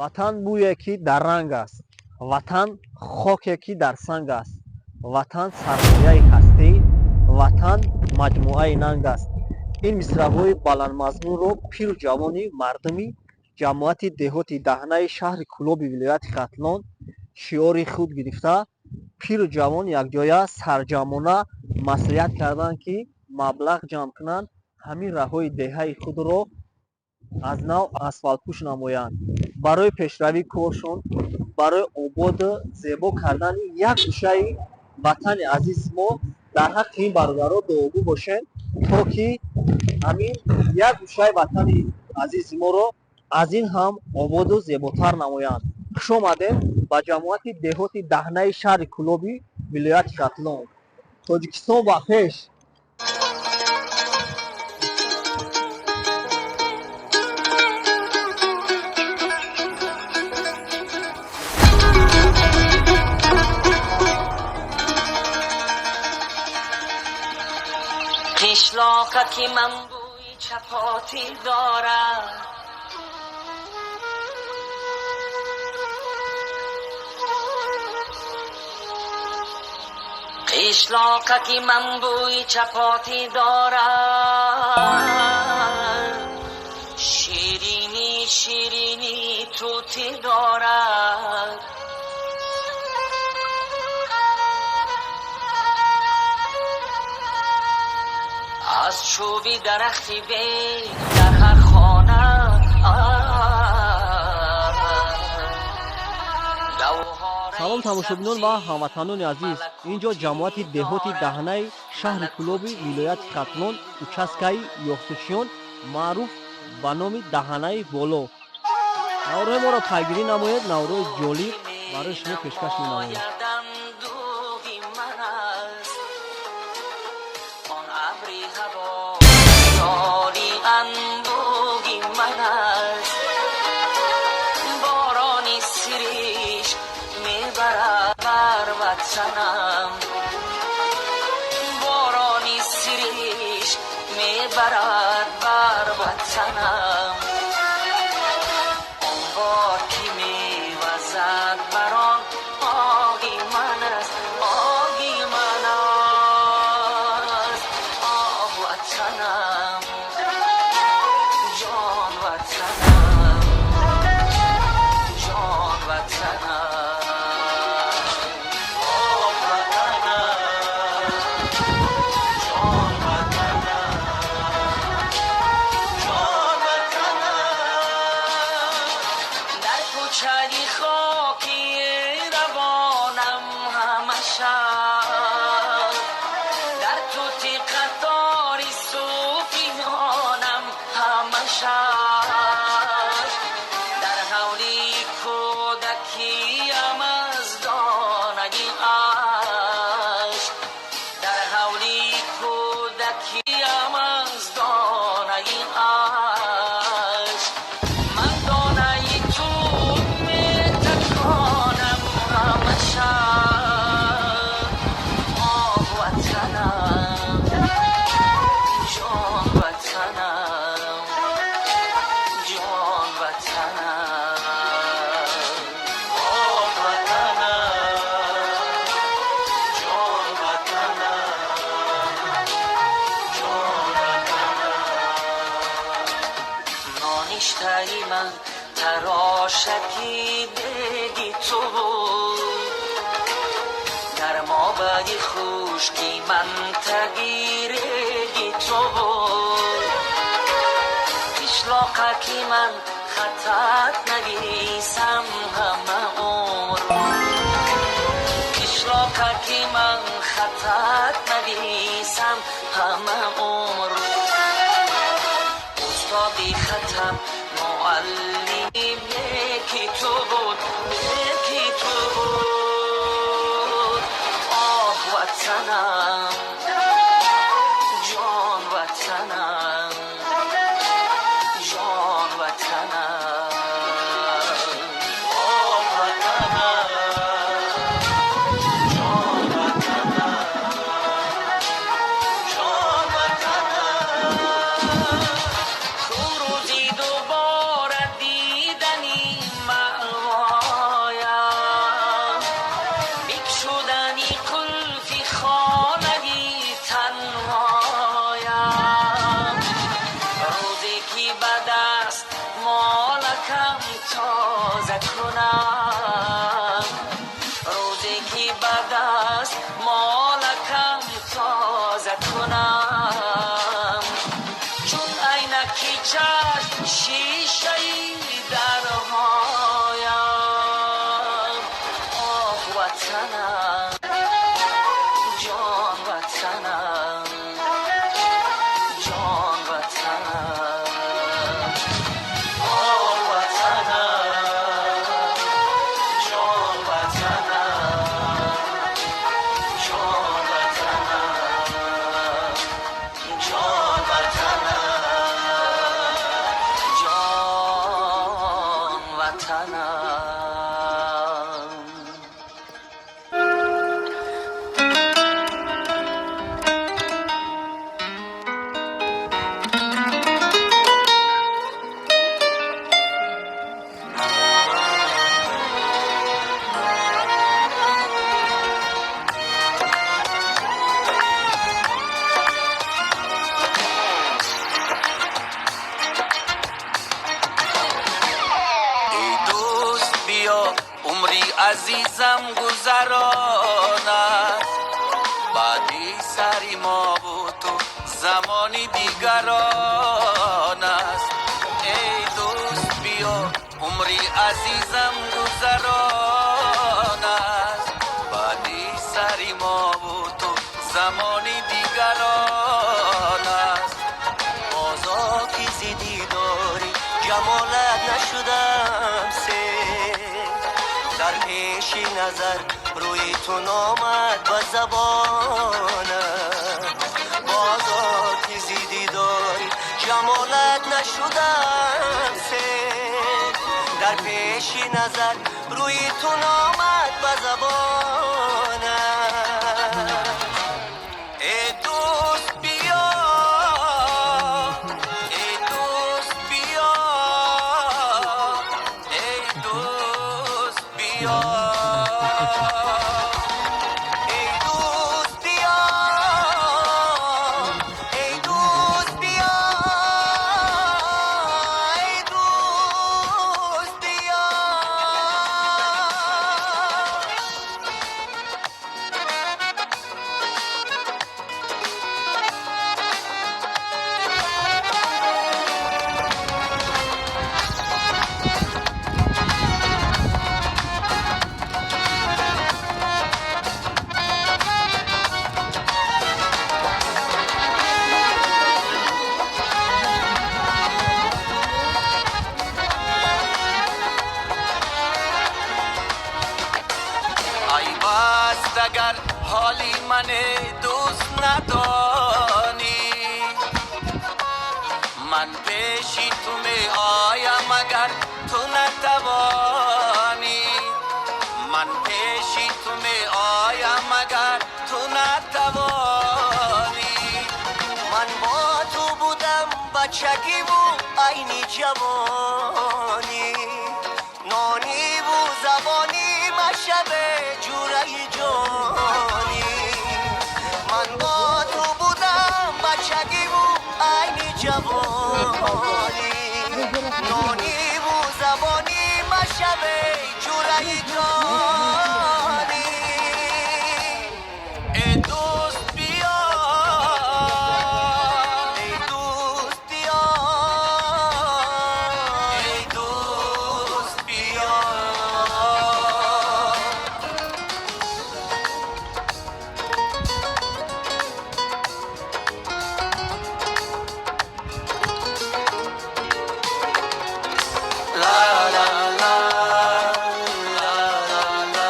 ватан бӯе ки дар ранг аст, ватан хоке ки дар санг аст, ватан сармояи ҳастӣ, ватан маҷмӯаи нанг аст. ин мисраъҳои баландмазмунро пиру ҷавони мардуми ҷамъияти деҳоти даҳнаи шаҳри Кӯлоби вилояти Хатлон шиори худ гирифта, пиру ҷавон якҷоя сарҷамона маслиҳат карданд, ки маблағ ҷамъ кунанд, ҳамин раҳҳои деҳаи худро аз нав асфалтпӯш намоянд. барои пешравии коршон, барои ободу зебо кардани як гӯшаи ватани азизи мо дар ҳаққи ин бародарҳо дуогӯ бошем, то ки ҳамин як гӯшаи ватани азизи моро аз ин ҳам ободу зеботар намоянд. хуш омадем ба ҷамъияти деҳоти даҳнаи шаҳри Кӯлоби вилояти Хатлон. Тоҷикистон ба пеш! قشلاقکی من بوی چپاتی دارد، قشلاقکی من بوی چپاتی دارد، شیرینی شیرینی توتی دارد. از چوبی درختی بی در هر خانه салом тамошобинон ва ҳамватанони азиз, инҷо ҷамъияти деҳоти даҳнаи шаҳри Кӯлоби вилояти Хатлон, участкаи ёхтучиён маъруф ба номи Даҳанаи Боло. навроҳои моро пайгирӣ намоед, навроҳои ҷолиб барои шумо пешкаш менамоем. بارانی سریش میبرد بر وطنم، اون بار که میوزد بران آهی من است، آهی من است، آه وطنم، جان وطنم، جان وطنم. در حولی کودکیم از دانگی عشق، در حولی کودکیم از دانگی عشق، من دانه تو میتکانم همه شب. آه وطنم، جان وطنم، جان وطنم، آه وطنم، جان وطنم، جان وطنم. نانشتهی من تراشکی دیگی تو بود، در ما بدی خوشکی من تگیرگی تو بود. قشلاقکی من خطت نویسم همه عمر، قشلاقکی من خطت نویسم همه عمر. استادی خطم معلم یکی تو بود، یکی تو بود. آه وطنم، جان وطنم، جان وطنم، آه وطنم، جان وطنم، جان وطنم. کو روزی دوباره دیدنی من تازه کنم روزی که به دست مالکم تازه کنم چون عینکی چشم شیشه درهایم آه وطنم جان وطنم جان وطنم آه وطنم جان وطنم جان وطنم جان وطنم جان وطنم ای دوست بیا عمری عزیزم گذران است بعدی سری ما و تو زمانی دیگران است ای دوست بیا عمری عزیزم گذران است بعدی سری ما و تو زمانی دیگران است بازا که زیدی داری جمالت نشدم سه در پیش نظر روی تو نامد و زبانم بازا که زیدی داری جمالت نشدم سه در پیش نظر روی تو نامد و زبانم ای دوست بیا ای دوست بیا ای دوست بیا ای دوست بیا ای دوست بیا ای دوست بیا ای بست اگر حالی من دوست ندانی من پیشی تو می آیم اگر تو نتوانی من پیشی تو می آیم اگر تو نتوانی من با تو بودم بچگی و عینی جوانی نانی و زبانی مشب جوره جانی من با تو بودم بچگی و عینی جوانی نانی و زبانی مشب جوره جانی ای دوست بیا ای دوست بیا ای دوست بیا لا لا لا لا لا لا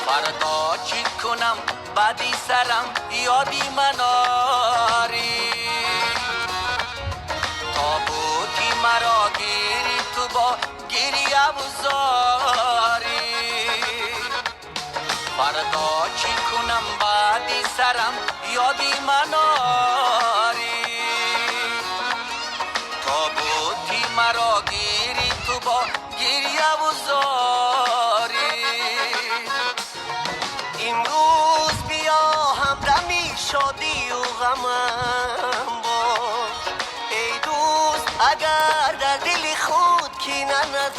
فردا چی کنم بعدی سرم یادی مناری تابوتی مرا گیری تو با گریه بزاری فردا چی کنم بعدی سرم یادی مناری تابوتی مرا گیری تو با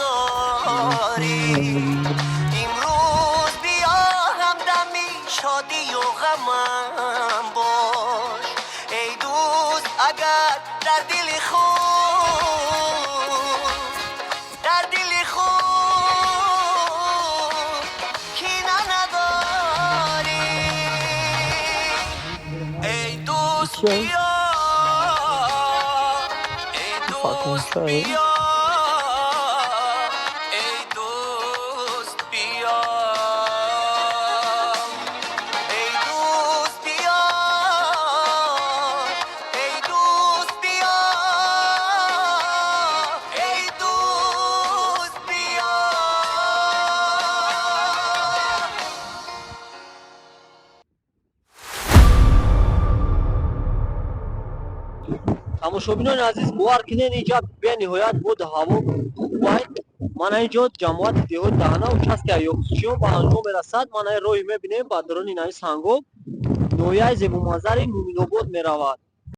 نداری امروز بیا همدمی شادی و غمم باش ای دوست اگر در دل خود کینه نداری ای دوست بیا ای دوست بیا ای دوست بیا ای دوست بیا ای دوست بیا ای دوست بیا тамошобинони азиз бовар кинен инҷа бениҳоят буд ҳаво хубай мана инҷо ҷамоати деҳоти даҳанаву каске ёқутчиён ба анҷом мерасад мана роҳи мебинем ба даруни наи сангоб ноҳияи зебоманзари муминобод меравад